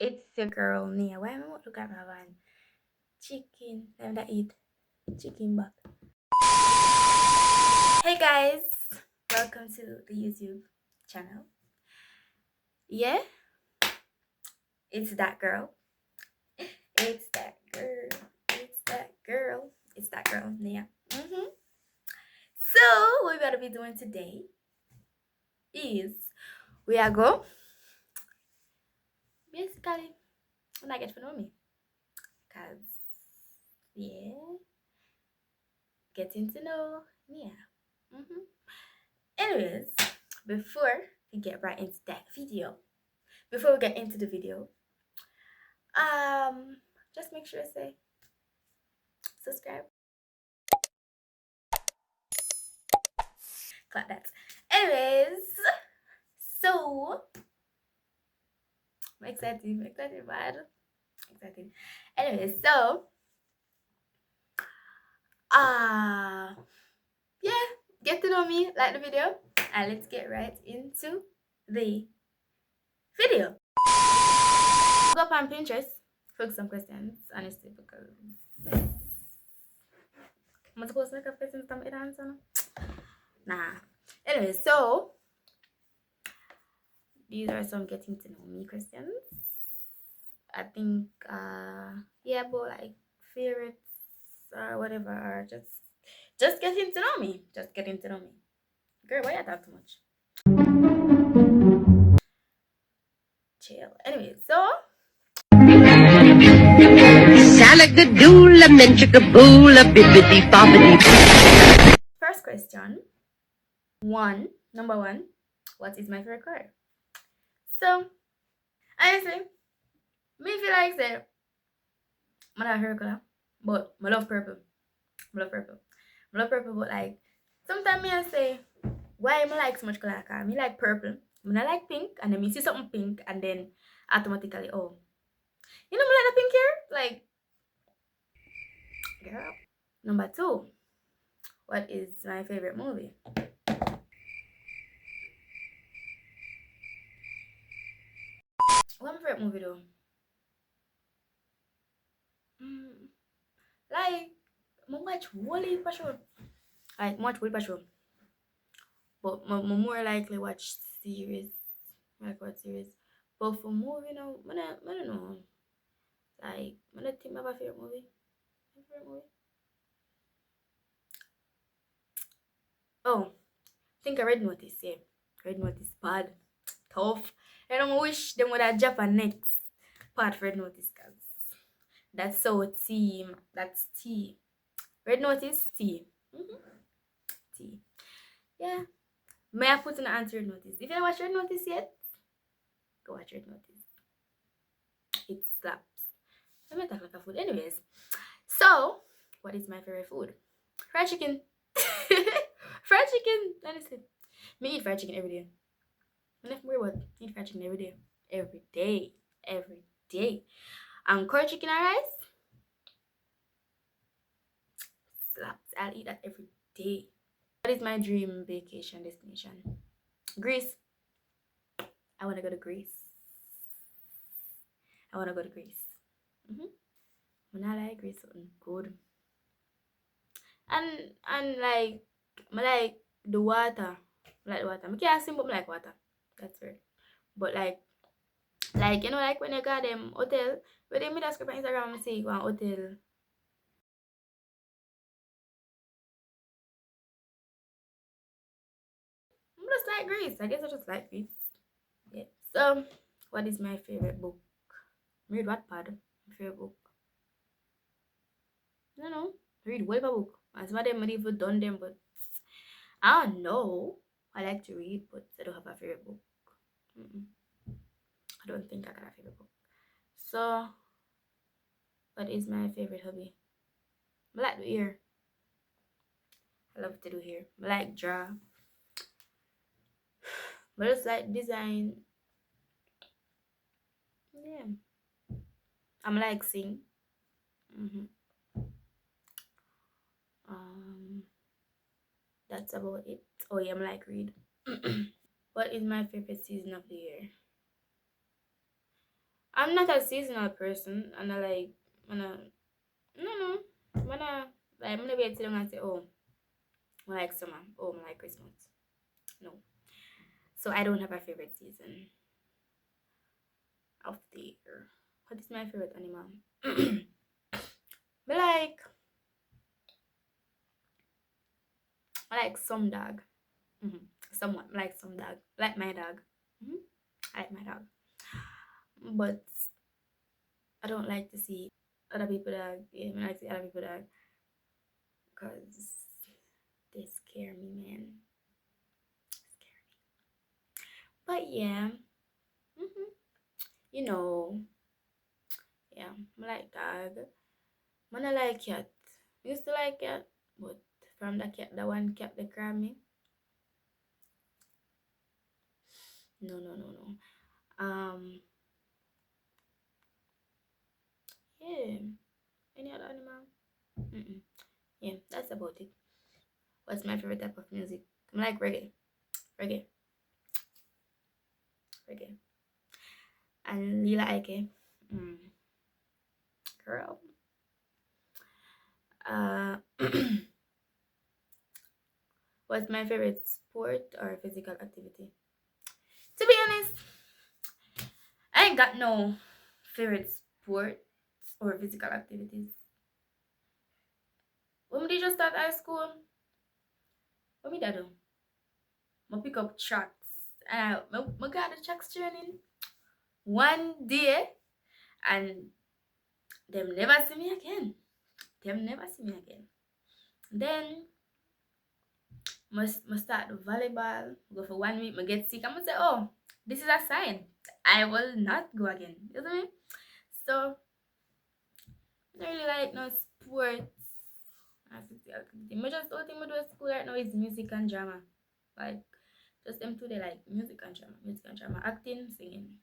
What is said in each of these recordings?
It's your girl Nia. Why am I look at my van? Chicken. Them that eat chicken back. Hey guys, welcome to the YouTube channel. Yeah, it's that girl. It's that girl. It's that girl. It's that girl Nia. So what we're gonna be doing today is we are go basically when I get to know me, cause yeah, getting to know Nia. Anyways, before we get right into that video, before we get into the video, just make sure to say subscribe, clap that. Anyways, so I'm excited, bad, excited. Anyways, so yeah, get to know me, like the video, and let's get right into the video. Go up on Pinterest, focus some questions, honestly, because I'm supposed to make a questions from it answer. Nah. Anyway, so these are some getting to know me questions. I think yeah, but like favorites or whatever, or just getting to know me. Just getting to know me. Girl, why you talk too much? Chill. Anyway, so Salagadoola, menchikaboola, bibbidi bobbidi. first question. Number one, what is my favorite color? So honestly, me feel like say I'm not a hair color, but I love purple. I love purple. I love purple, but like sometimes I say why am I like so much color? Cause me like purple. I like pink, and then me see something pink, and then automatically, oh, you know, me like the pink hair, like girl. Number two, what is my favorite movie? What's my favorite movie though? Like, I watch Wally Patrol. Like, watch Wally Patrol. But I more likely watch series. Like, what series? But for movie, no, I don't know. Like, I don't think I have a favorite movie. My favorite movie? Oh, I think I Red Notice, yeah. Red Notice, bad. Tough. I don't wish them would have Japan next part for Red Notice, cause that's so team. That's T. Red Notice, T. T. Yeah. May I put in an answer Red Notice? If you haven't watched Red Notice yet, go watch Red Notice. It slaps. Let me talk like a food. Anyways, so what is my favorite food? Fried chicken. Fried chicken. Honestly, me eat fried chicken every day. I'm not worried about eat fried chicken every day. Every day. Every day. Curry chicken and rice. Slaps. I'll eat that every day. What is my dream vacation destination? Greece. I want to go to Greece. I want to go to Greece. When I like Greece, something good. And like, I like the water. I like the water. I can't sing, but I like water. That's weird. But like you know, like when you got them hotel, where they made a script on Instagram and say you go on hotel. I'm just like Greece. I guess I just like Greece. Yeah. So, what is my favorite book? Read what part? My favorite book. I don't know. Read whatever book. As much them even done them, but I don't know. I like to read, but I don't have a favorite book. I don't think I got a favorite book. So, what is my favorite hobby? I like to do hair. I love to do hair. I like draw. But just like design. Yeah. I'm like sing. That's about it. Oh yeah, I'm like read. What is my favorite season of the year? I'm not a seasonal person, and I like no, I'm gonna wait till I say, oh, I like summer, oh, I like Christmas. No, so I don't have a favorite season of the year. What is my favorite animal? But I like some dog. Someone like some dog, like my dog. I like my dog, but I don't like to see other people dog. Yeah, I like to see other people dog because they scare me, man. Scare me. But yeah, you know, yeah, I like dog. Man, I like cat. Used to like cat, but from the one cat they cry me. No. Yeah. Any other animal? Mm-mm. Yeah, that's about it. What's my favorite type of music? I like reggae, reggae, and Lila Ike. Girl. Uh, what's my favorite sport or physical activity? To be honest, I ain't got no favorite sports or physical activities. When we just start high school, what me that do? I pick up tracks. And I got the tracks training one day, and them never see me again. Then must start the volleyball. Go for 1 week. I get sick. I'm gonna say, oh, this is a sign. I will not go again. You know what I mean? So I don't really like no sports. I just all thing I do at school right now is music and drama. Like just them two, they like music and drama, acting, singing.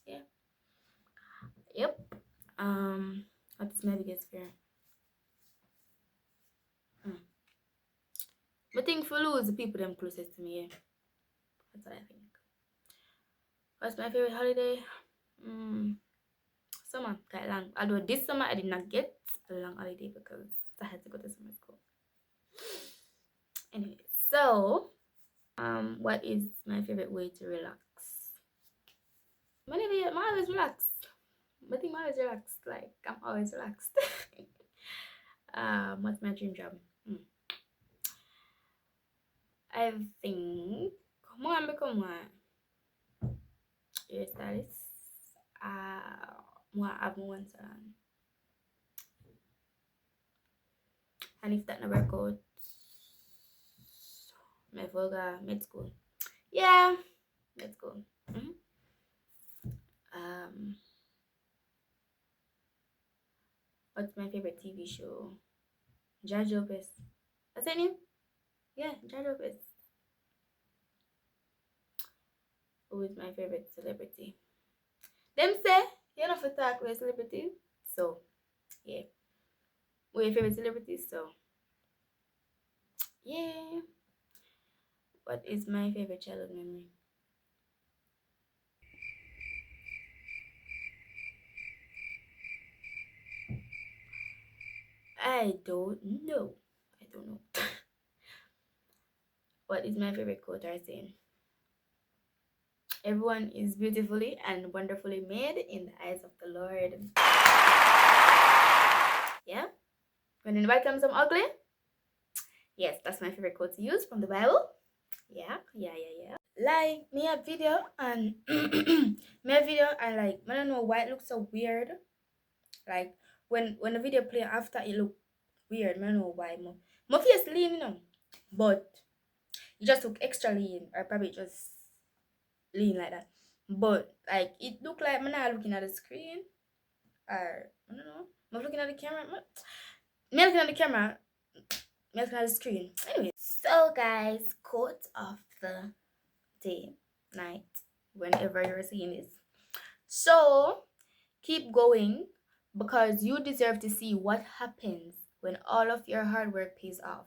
Yeah. Yep. What is my biggest fear? I think for lose the people them closest to me, yeah. That's what I think. What's my favorite holiday? Summer, quite long. Although this summer I did not get a long holiday because I had to go to summer school. Anyway, so what is my favorite way to relax? I'm always relaxed. I think I'm always relaxed. Like I'm always relaxed. What's my dream job? I think more and become one hairstylist. More have one salon. And if that never work out, my vulgar med school. Yeah, med school. What's my favorite TV show? Judge Lopez. What's that name? Yeah, Judge Lopez. Who is my favorite celebrity? Them say you don't have to talk with celebrity. So yeah. We're your favorite celebrities, so yeah. What is my favorite childhood memory? I don't know. What is my favorite quote or saying? Everyone is beautifully and wonderfully made in the eyes of the Lord. Yeah? When in the Bible comes some ugly? Yes, that's my favorite quote to use from the Bible. Yeah. Like me a video and like I don't know why it looks so weird. Like when the video play after it look weird. I don't know why. My face lean, you know, but it just look extra lean, or probably just lean like that. But like it look like I'm not looking at the screen, or I don't know. I'm looking at the camera. I'm looking at the camera. I'm looking at the screen. Anyway, so guys, quote of the day, night, whenever you're seeing this. So keep going, because you deserve to see what happens when all of your hard work pays off.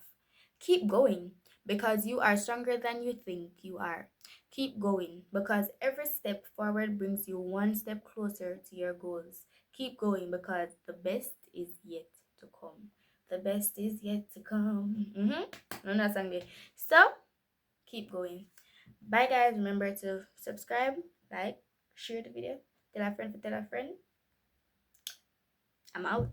Keep going, because you are stronger than you think you are. Keep going, because every step forward brings you one step closer to your goals. Keep going, because the best is yet to come. The best is yet to come. No, no, Sunday. So keep going. Bye, guys. Remember to subscribe, like, share the video, tell a friend, I'm out.